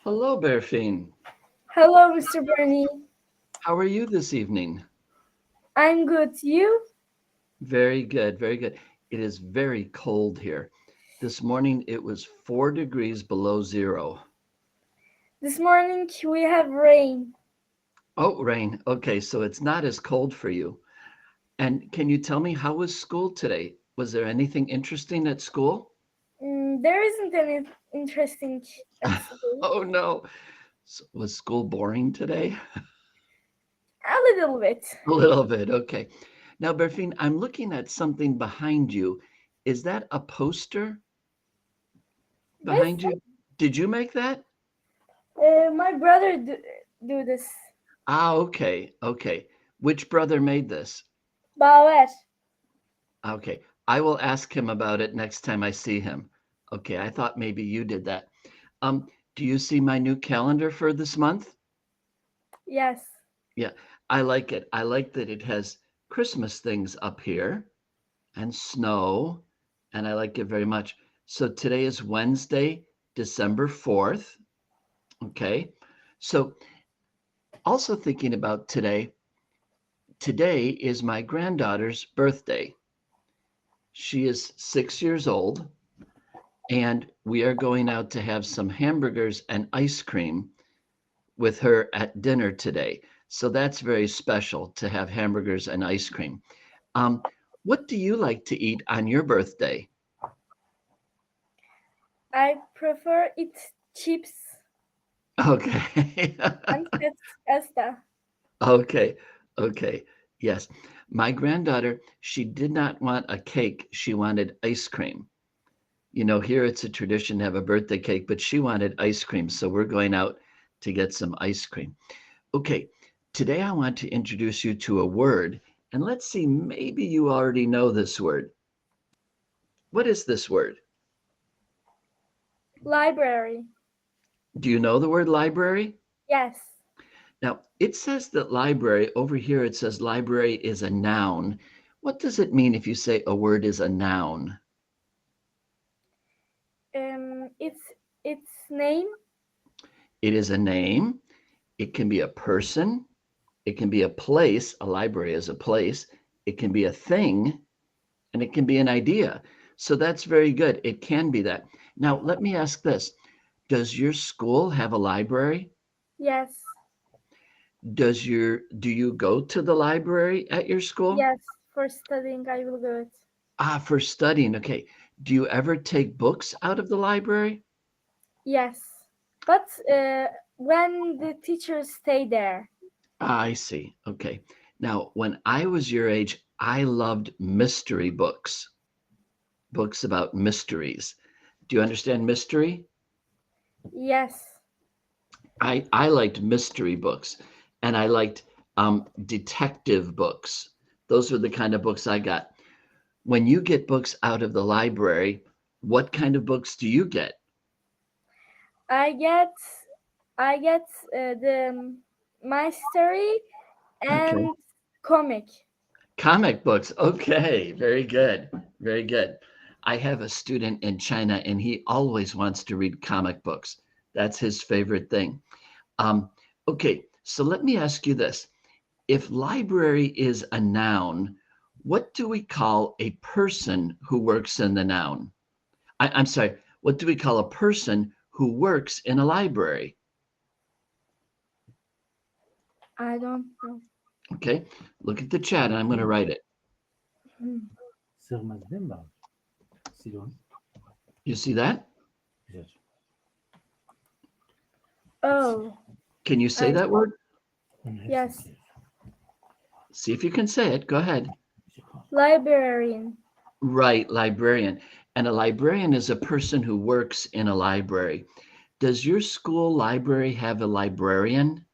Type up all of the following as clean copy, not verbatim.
Hello, Berfine. Hello, Mr. Bernie. How are you this evening? I'm good. You? Very good, very good. It is very cold here. This morning it was 4 degrees below zero. This morning we have rain. Oh, rain. Okay, so it's not as cold for you. And can you tell me, how was school today? Was there anything interesting at school? There isn't any interesting at school. Oh no. Was school boring today? A little bit. A little bit. Okay. Now, Berfine, I'm looking at something behind you. Is that a poster behind Yes, you? Did you make that? my brother do this. Ah, okay. Okay. Which brother made this? Baver. Okay. I will ask him about it next time I see him. Okay. I thought maybe you did that. Do you see my new calendar for this month? Yes. Yeah, I like it. I like that it has Christmas things up here and snow, and I like it very much. So today is Wednesday, December 4th. Okay. So also thinking about today is my granddaughter's birthday. She is 6 years old, and we are going out to have some hamburgers and ice cream with her at dinner today. So that's very special to have hamburgers and ice cream. Um, what do you like to eat on your birthday? I prefer eat chips Okay. and pasta. Okay. Okay. Yes. My granddaughter, she did not want a cake. She wanted ice cream. You know, here it's a tradition to have a birthday cake, but she wanted ice cream. So we're going out to get some ice cream. Okay. Today I want to introduce you to a word, and let's see, maybe you already know this word. What is this word? Library. Do you know the word library? Yes. Now, it says that library, over here it says library is a noun. What does it mean if you say a word is a noun? Its name. It is a name. It can be a person. It can be a place. A library is a place. It can be a thing, and it can be an idea. So that's very good. It can be that. Now, let me ask this. Does your school have a library? Yes. Do you go to the library at your school? Yes. For studying, I will go it. Ah, for studying. Okay. Do you ever take books out of the library? Yes. But when the teachers stay there. Ah, I see. Okay. Now, when I was your age, I loved mystery books, books about mysteries. Do you understand mystery? Yes. I liked mystery books, and I liked detective books. Those were the kind of books I got. When you get books out of the library, what kind of books do you get? I get the my story Okay. and comic. Comic books. Okay. Very good. Very good. I have a student in China, and he always wants to read comic books. That's his favorite thing. Um, okay. So let me ask you this. If library is a noun, what do we call a person who works in the noun? I'm sorry. What do we call a person who works in a library? I don't know. Okay. Look at the chat, and I'm going to write it. Sığmaz değil mi abi? Silon. You see that? Güzel. Oh, Can you say that word? Onun hepsini yes. siliyorsun. See if you can say it. Go ahead. Librarian. Right, librarian. And a librarian is a person who works in a library. Does your school library have a librarian?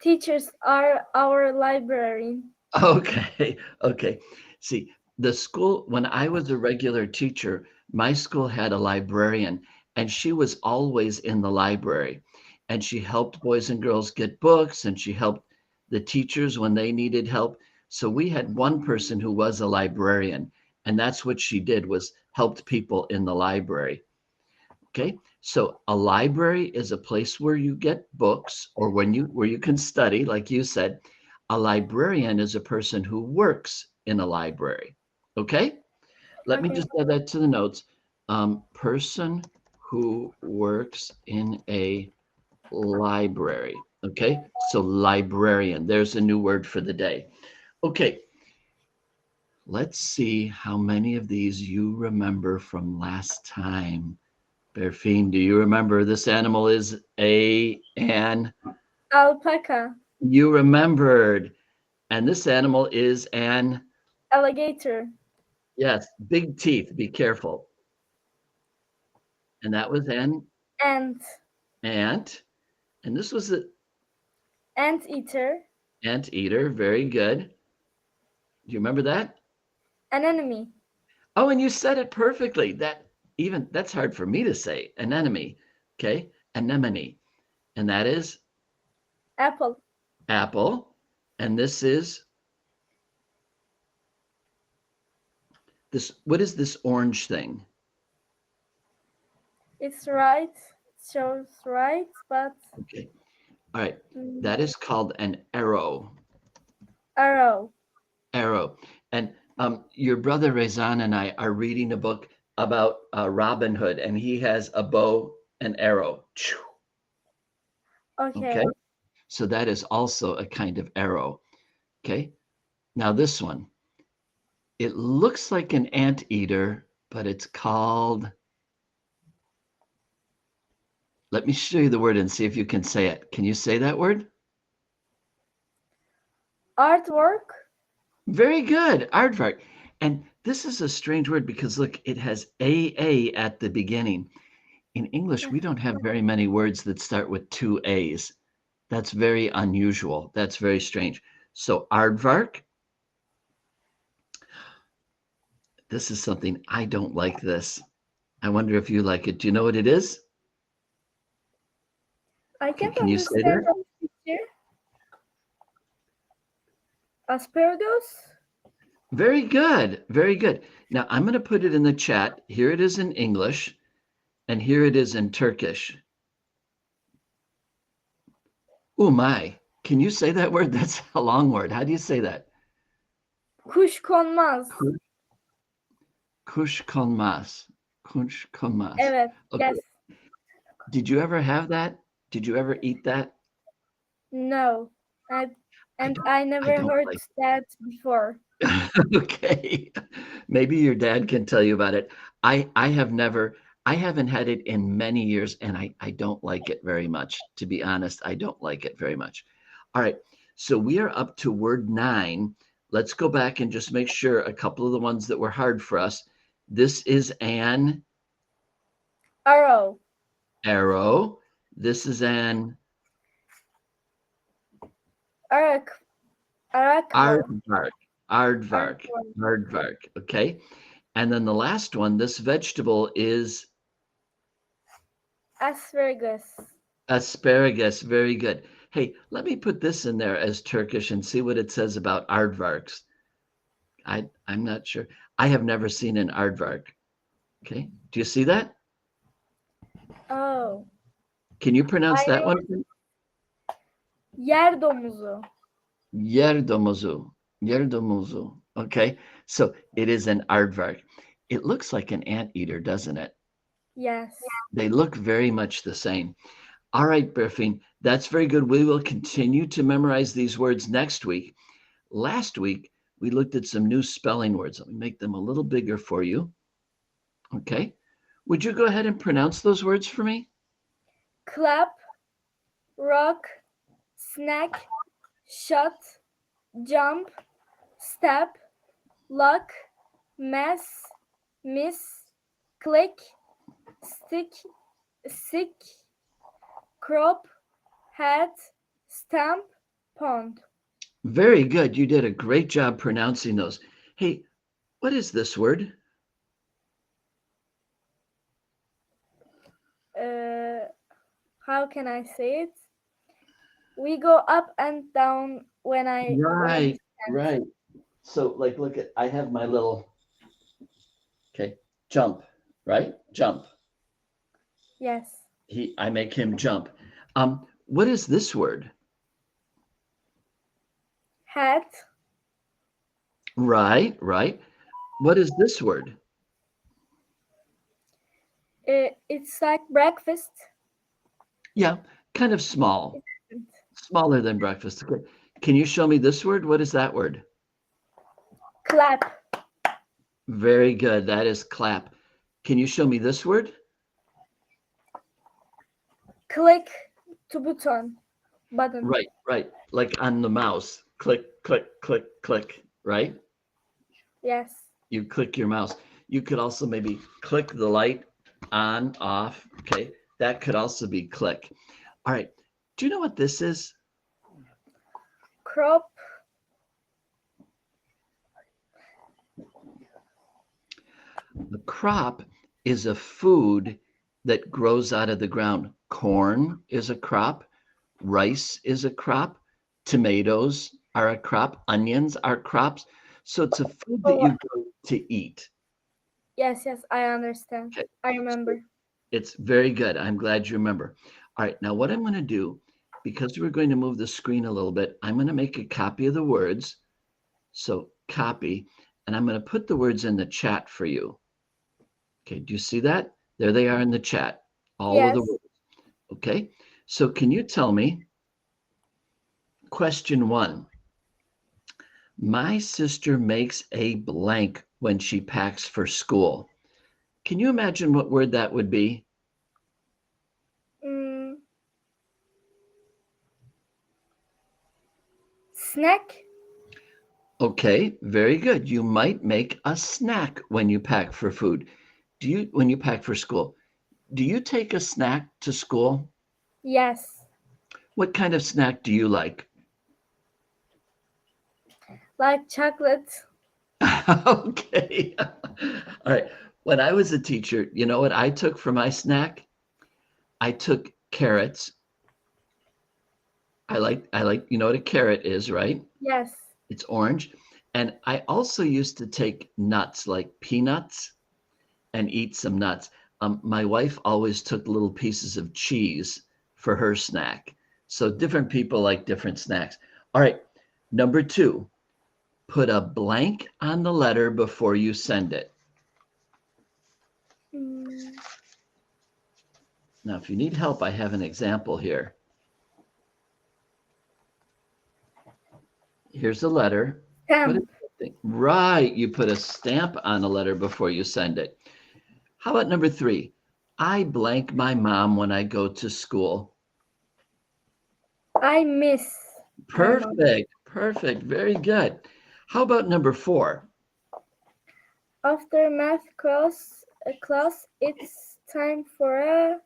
Teachers are our librarian. Okay, okay. See, the school, when I was a regular teacher, my school had a librarian, and she was always in the library. And she helped boys and girls get books, and she helped the teachers when they needed help. So we had one person who was a librarian, and that's what she did, was helped people in the library. Okay. So a library is a place where you get books, or where you can study, like you said. A librarian is a person who works in a library. Okay? Let me Okay. just add that to the notes. Person who works in a library. Okay? So librarian. There's a new word for the day. Okay. Let's see how many of these you remember from last time. Berfine, do you remember this animal is an Alpaca. You remembered. And this animal is an Alligator. yes, big teeth. Be careful. And that was an Ant. ant. And this was an Anteater. anteater. Very good. Do you remember that? Anemone. Oh, and you said it perfectly. That's hard for me to say. Anemone. Okay. Anemone. And that is Apple. apple. And this is this. What is this orange thing? It's right. It shows right, but Okay. All right. That is called an arrow. arrow. Arrow. And your brother Rezan and I are reading a book about Robin Hood, and he has a bow and arrow. Okay. So that is also a kind of arrow. Okay. Now this one, it looks like an anteater, but it's called, let me show you the word and see if you can say it. Can you say that word? Artwork. Very good. Aardvark. And this is a strange word because look, it has AA at the beginning. In English, we don't have very many words that start with two A's. That's very unusual. That's very strange. So aardvark. This is something I don't like this. I wonder if you like it. Do you know what it is? I can't Can you say understand that? the picture. Asparagus. Very good. Very good. Now I'm going to put it in the chat. Here it is in English, and here it is in Turkish. Oh my. Can you say that word? That's a long word. How do you say that? Kuşkonmaz. Kuşkonmaz. Kuşkonmaz. Evet. Okay. Yes. Did you ever have that? Did you ever eat that? No. I never don't heard like that before. Okay. Maybe your dad can tell you about it. I haven't had it in many years, and I don't like it very much. To be honest, I don't like it very much. All right. So we are up to word 9. Let's go back and just make sure a couple of the ones that were hard for us. This is an Arrow. arrow. This is an Arak. aardvark. Aardvark. Okay. And then the last one, this vegetable is Asparagus. asparagus. Very good. Hey, let me put this in there as Turkish and see what it says about aardvarks. I'm not sure. I have never seen an aardvark. Okay. Do you see that? Oh. Can you pronounce that one? Yer domuzu. Yer domuzu. Yer domuzu. Okay. So it is an aardvark. It looks like an anteater, doesn't it? Yes. They look very much the same. All right, Berfine, that's very good. We will continue to memorize these words next week. Last week, we looked at some new spelling words. Let me make them a little bigger for you. Okay. Would you go ahead and pronounce those words for me? Clap. Rock. Snack. Shot. Jump. Step. Lock. Mess. Miss. Click. Stick. Sick. Crop. Hat. Stamp. Pond. Very good. You did a great job pronouncing those. Hey, what is this word? How can I say it? We go up and down when I Right. So like, look at, I have my little, okay, jump, right? Jump. Yes. I make him jump. What is this word? Hat. Right. What is this word? It's like breakfast. Yeah, kind of small. Smaller than breakfast. Okay. Can you show me this word? What is that word? Clap. Very good. That is clap. Can you show me this word? Click to button. Right. Like on the mouse. Click, click, right? Yes. You click your mouse. You could also maybe click the light on, off. Okay. That could also be click. All right. Do you know what this is? Crop. The crop is a food that grows out of the ground. Corn is a crop. Rice is a crop. Tomatoes are a crop. Onions are crops. So it's a food that you grow to eat. Yes, I understand. Okay. I remember. It's very good. I'm glad you remember. All right. Now what I'm going to do, because we're going to move the screen a little bit, I'm going to make a copy of the words. So copy, and I'm going to put the words in the chat for you. Okay, do you see that? There they are in the chat, all of the words. Okay, so can you tell me, question 1, my sister makes a blank when she packs for school. Can you imagine what word that would be? Snack. Okay, very good. You might make a snack when you pack for food. When you pack for school, do you take a snack to school? Yes. What kind of snack do you like? Like chocolate. Okay. All right. When I was a teacher, you know what I took for my snack? I took carrots. I like, you know what a carrot is, right? Yes. It's orange. And I also used to take nuts like peanuts and eat some nuts. My wife always took little pieces of cheese for her snack. So different people like different snacks. All right. Number 2, put a blank on the letter before you send it. Now, if you need help, I have an example here. Here's a letter. Right, you put a stamp on a letter before you send it. How about number 3? I blank my mom when I go to school. I miss. Perfect. Very good. How about number 4? After math class, it's time for a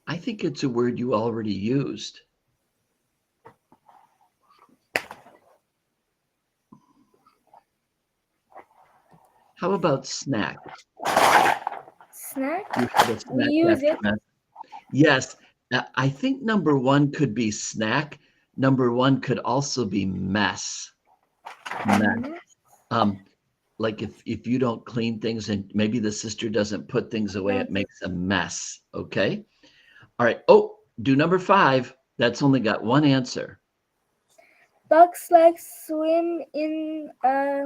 I think it's a word you already used. How about snack? Snack? You have a snack. We use it. Yes. I think number 1 could be snack. Number 1 could also be mess. Like if you don't clean things and maybe the sister doesn't put things away, it makes a mess. Okay. All right. Oh, do number 5. That's only got one answer. Ducks like swim in a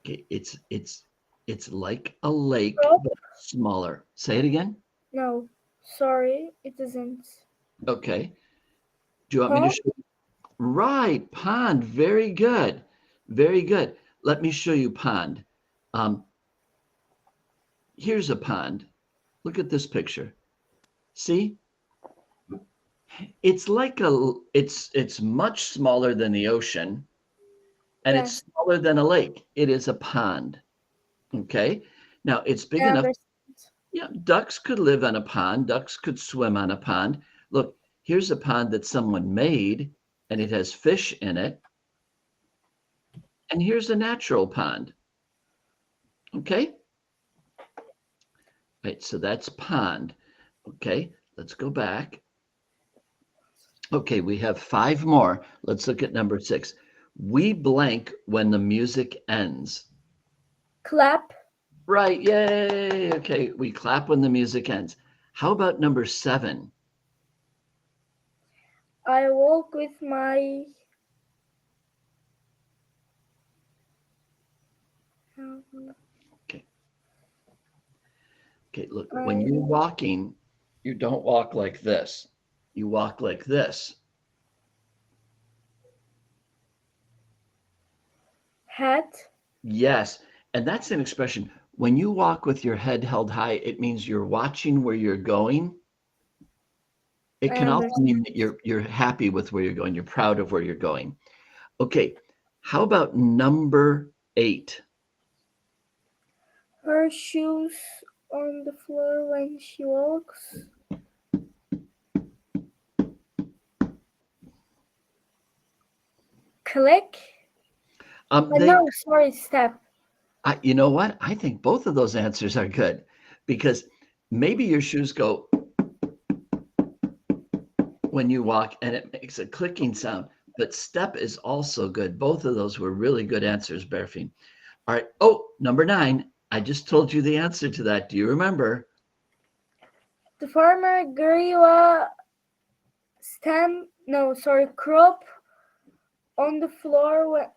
Okay, it's like a lake, Brook? but smaller. Say it again. No, sorry, it isn't. Okay. Do you want me to show you? Right, pond. Very good. Very good. Let me show you pond. Here's a pond. Look at this picture. See? It's like it's much smaller than the ocean, and it's smaller than a lake. It is a pond. Okay. Now it's big enough. Yeah, ducks could live on a pond. Ducks could swim on a pond. Look, here's a pond that someone made, and it has fish in it. And here's a natural pond. Okay? Right, so that's pond. Okay, let's go back. Okay, we have 5 more. Let's look at number 6. We blank when the music ends. Clap. Right, yay. Okay, we clap when the music ends. How about number 7? I walk with my Okay, look, when you're walking, you don't walk like this. You walk like this. hat. Yes, and that's an expression. When you walk with your head held high, it means you're watching where you're going. It can also mean that you're happy with where you're going. You're proud of where you're going. Okay, how about number 8? Her shoes on the floor when she walks. Click. No, sorry, step. You know what? I think both of those answers are good because maybe your shoes go when you walk and it makes a clicking sound, but step is also good. Both of those were really good answers, Berfin. All right. Oh, number 9. I just told you the answer to that. Do you remember? The farmer grew a crop on the floor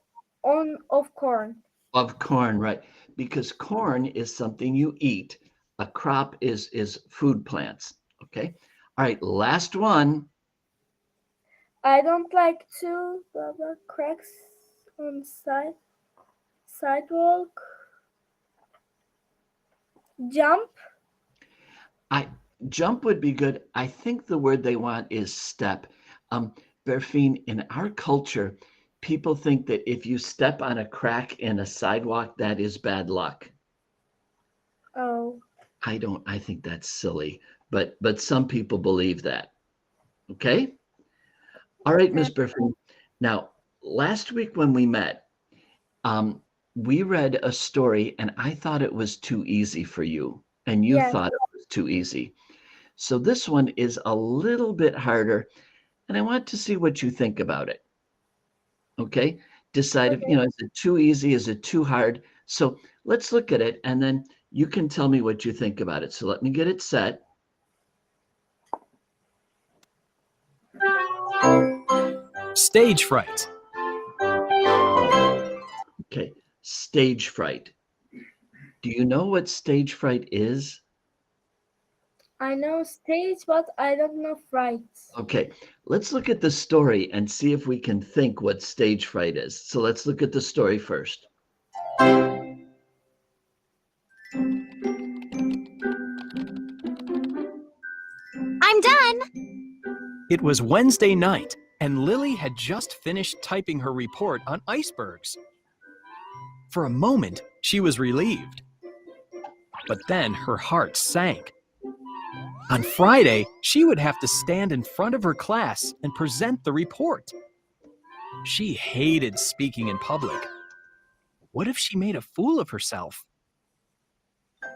of corn. Of corn, right? Because corn is something you eat. A crop is food plants. Okay. All right. Last one. I don't like to cracks on sidewalk. Jump. Jump would be good. I think the word they want is step. Berfine, in our culture, people think that if you step on a crack in a sidewalk, that is bad luck. Oh. I think that's silly, but some people believe that. Okay? All right, Miss Berfine. Now, last week when we met, we read a story and I thought it was too easy for you, and you thought it was too easy. So this one is a little bit harder, and I want to see what you think about it. Okay? Decide if, is it too easy? Is it too hard? So let's look at it, and then you can tell me what you think about it. So let me get it set. Stage fright. Okay, stage fright. Do you know what stage fright is? I know stage, but I don't know fright. Okay, let's look at the story and see if we can think what stage fright is. So let's look at the story first. I'm done. It was Wednesday night, and Lily had just finished typing her report on icebergs. For a moment, she was relieved. But then her heart sank. On Friday, she would have to stand in front of her class and present the report. She hated speaking in public. What if she made a fool of herself?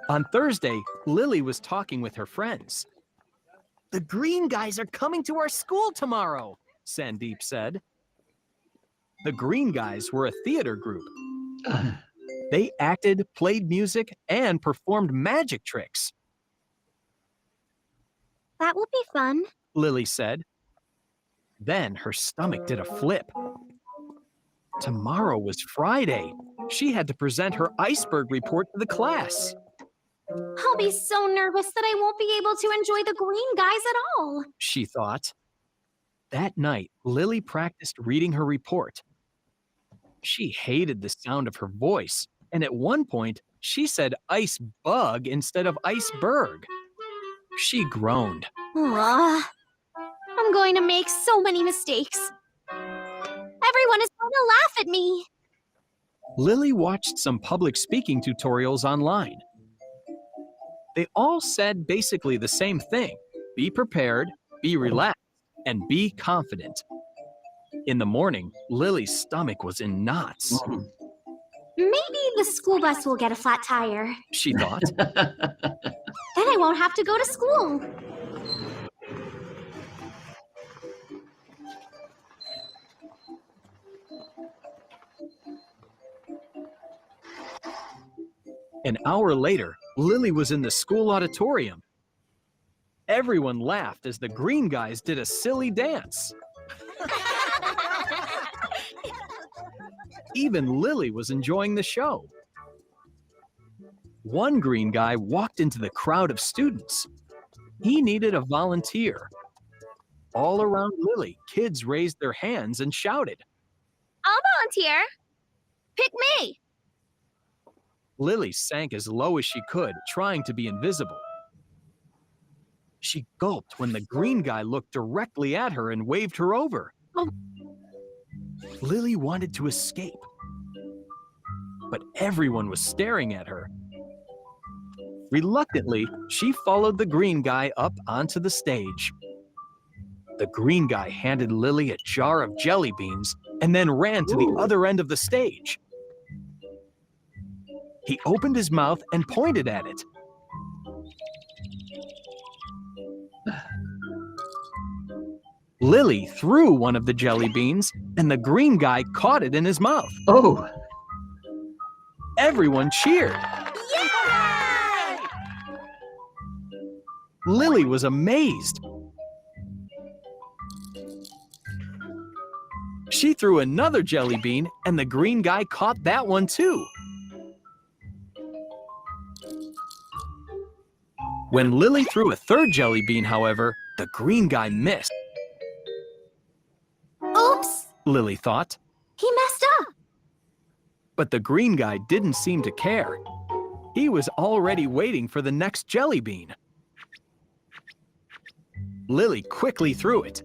On Thursday, Lily was talking with her friends. "The green guys are coming to our school tomorrow," Sandeep said. The green guys were a theater group. They acted, played music, and performed magic tricks. That will be fun, Lily said. Then her stomach did a flip. Tomorrow was Friday. She had to present her iceberg report to the class. I'll be so nervous that I won't be able to enjoy the green guys at all, she thought. That night, Lily practiced reading her report. She hated the sound of her voice, and at one point, she said ice bug instead of iceberg. She groaned. I'm going to make so many mistakes. Everyone is going to laugh at me. Lily watched some public speaking tutorials online. They all said basically the same thing. Be prepared, be relaxed, and be confident. In the morning, Lily's stomach was in knots. Maybe the school bus will get a flat tire, she thought. Then I won't have to go to school. An hour later, Lily was in the school auditorium. Everyone laughed as the green guys did a silly dance. Even Lily was enjoying the show. One green guy walked into the crowd of students. He needed a volunteer. All around Lily, kids raised their hands and shouted. I'll volunteer. Pick me. Lily sank as low as she could, trying to be invisible. She gulped when the green guy looked directly at her and waved her over. Oh. Lily wanted to escape, but everyone was staring at her. Reluctantly, she followed the green guy up onto the stage. The green guy handed Lily a jar of jelly beans and then ran to the other end of the stage. He opened his mouth and pointed at it. Lily threw one of the jelly beans, and the green guy caught it in his mouth. Oh, Everyone cheered. Yay! Lily was amazed. She threw another jelly bean, and the green guy caught that one too. When Lily threw a third jelly bean, however, the green guy missed. Oops, Lily thought, he messed up. but the green guy didn't seem to care. He was already waiting for the next jelly bean. Lily quickly threw it.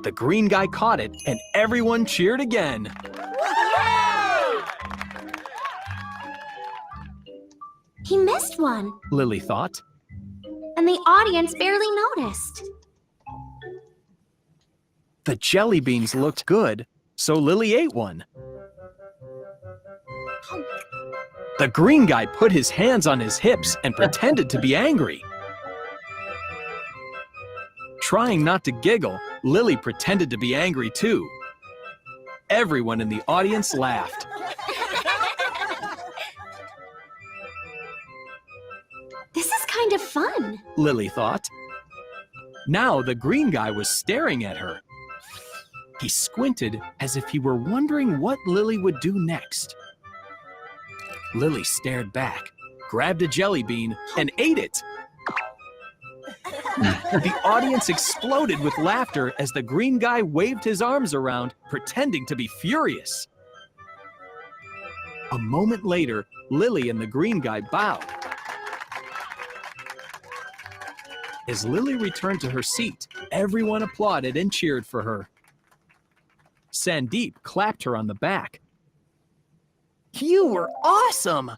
The green guy caught it, and everyone cheered again. He missed one, Lily thought. and the audience barely noticed. The jelly beans looked good, so Lily ate one. The green guy put his hands on his hips and pretended to be angry. Trying not to giggle, Lily pretended to be angry too. Everyone in the audience laughed. This is kind of fun. Lily thought. Now the green guy was staring at her. He squinted as if he were wondering what Lily would do next. Lily stared back, grabbed a jelly bean, and ate it. The audience exploded with laughter as the green guy waved his arms around, pretending to be furious. A moment later, Lily and the green guy bowed. As Lily returned to her seat, everyone applauded and cheered for her. Sandeep clapped her on the back. "You were awesome!"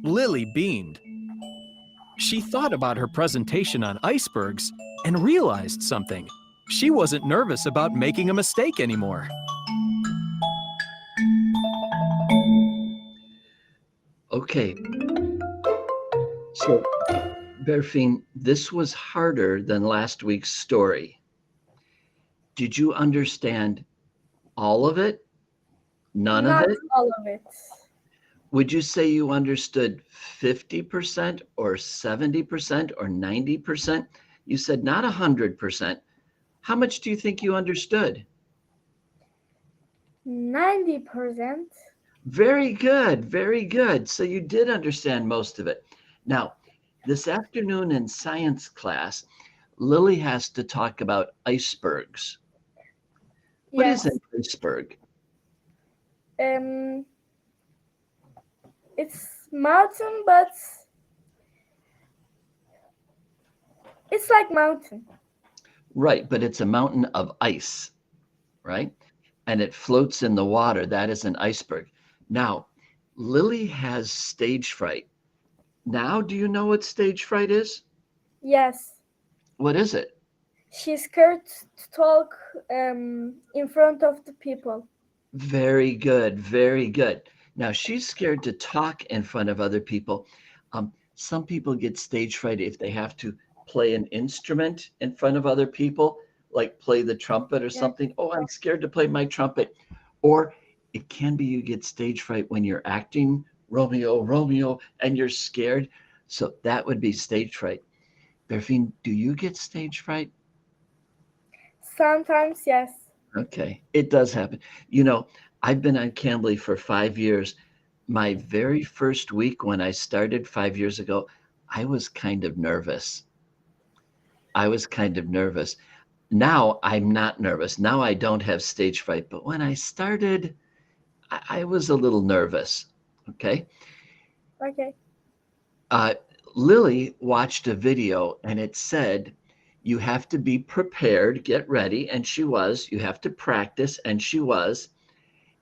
Lily beamed. She thought about her presentation on icebergs and realized something. She wasn't nervous about making a mistake anymore. okay. So, Berfine, this was harder than last week's story. Did you understand all of it? None Not of it? all of it. Would you say you understood 50% or 70% or 90%? You said not 100%. How much do you think you understood? 90%. Very good, very good. So you did understand most of it. Now, this afternoon in science class, Lily has to talk about icebergs. What is Yes. an iceberg? It's mountain, but it's like mountain. Right, but it's a mountain of ice, right? And it floats in the water. That is an iceberg. Now, Lily has stage fright. Now, do you know what stage fright is? Yes. What is it? She's scared to talk in front of the people. Very good, very good. Now she's scared to talk in front of other people. Some people get stage fright if they have to play an instrument in front of other people, like play the trumpet or something. Oh, I'm scared to play my trumpet. Or it can be you get stage fright when you're acting Romeo, Romeo, and you're scared. So that would be stage fright. Berfine, do you get stage fright? Sometimes, yes. Okay, it does happen. You know, I've been on Cambly for 5 years. My very first week when I started 5 years ago, I was kind of nervous. Now I'm not nervous. Now I don't have stage fright. But when I started, I was a little nervous. Okay. Okay. Lily watched a video and it said, you have to be prepared, get ready. And she was. You have to practice. And she was.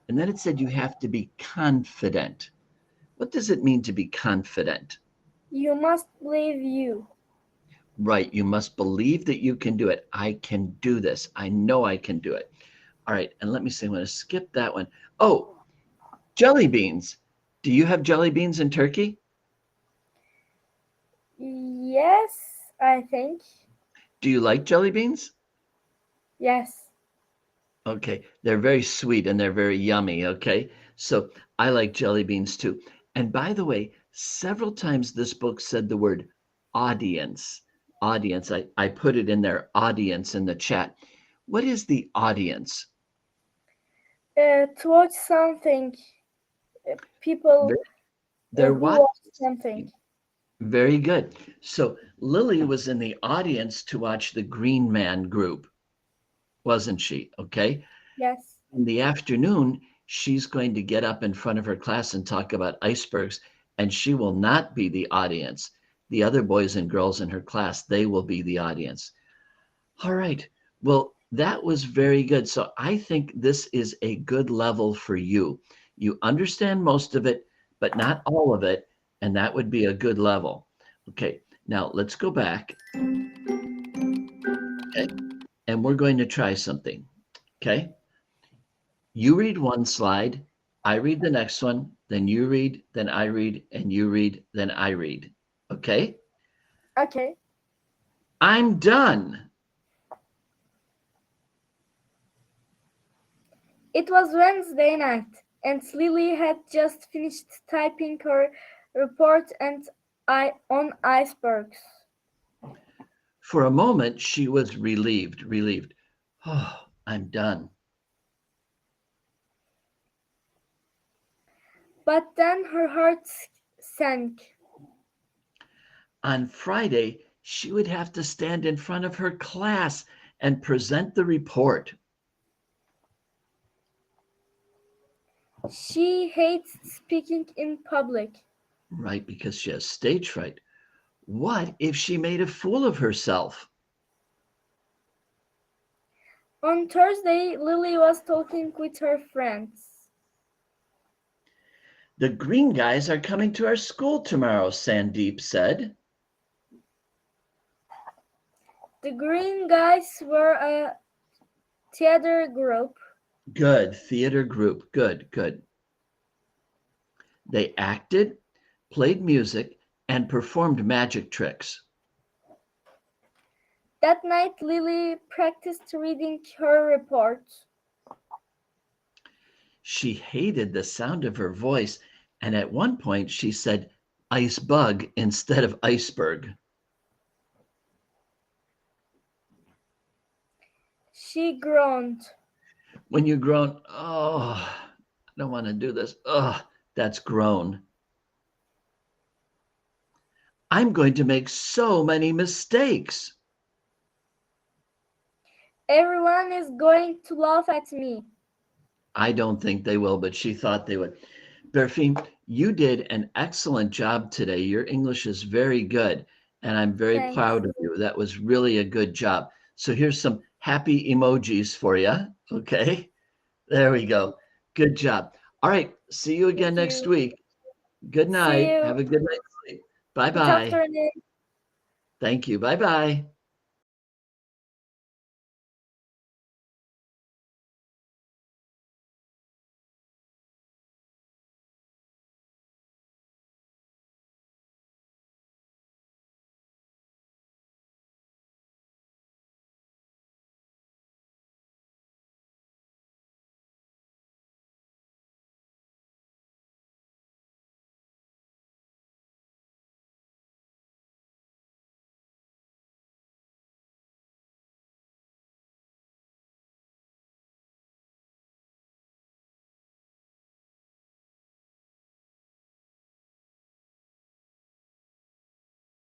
And then it said you have to be confident. What does it mean to be confident? You must believe you. Right. You must believe that you can do it. I can do this. I know I can do it. All right. And let me see. I'm going to skip that one. Oh, jelly beans. Do you have jelly beans in Turkey? Yes, I think. Do you like jelly beans? Yes. Okay. They're very sweet and they're very yummy. Okay. So I like jelly beans too. And by the way, several times this book said the word audience. Audience. I put it in there, audience, in the chat. What is the audience? To watch something. People They're who watching watch something. Very good. So Lily was in the audience to watch the Green Man group, wasn't she? Okay. Yes. In the afternoon, she's going to get up in front of her class and talk about icebergs, and she will not be the audience. The other boys and girls in her class, they will be the audience. All right. Well, that was very good. So I think this is a good level for you. You understand most of it, but not all of it. And that would be a good level. Okay. Now let's go back. Okay. And we're going to try something. Okay. You read one slide, I read the next one, then you read, then I read, and you read, then I read. Okay? Okay. I'm done. It was Wednesday night, and Lily had just finished typing her report on icebergs. For a moment, she was relieved. Oh, I'm done. But then her heart sank. On Friday, she would have to stand in front of her class and present the report. She hates speaking in public. Right, because she has stage fright. What if she made a fool of herself? On Thursday, Lily was talking with her friends. The green guys are coming to our school tomorrow, Sandeep said. The green guys were a theater group. Good, theater group. Good. They acted, played music, and performed magic tricks. That night, Lily practiced reading her report. She hated the sound of her voice, and at one point she said ice bug instead of iceberg. She groaned. When you groan, oh, I don't want to do this. Oh, that's groan. I'm going to make so many mistakes. Everyone is going to laugh at me. I don't think they will, but she thought they would. Berfine, you did an excellent job today. Your English is very good, and I'm very Thanks. proud of you. That was really a good job. So here's some happy emojis for you. Okay, there we go. Good job. All right, see you again Thank next you. week. Good night. you. Have a good night's sleep. Good Bye-bye. afternoon. Thank you. Bye-bye.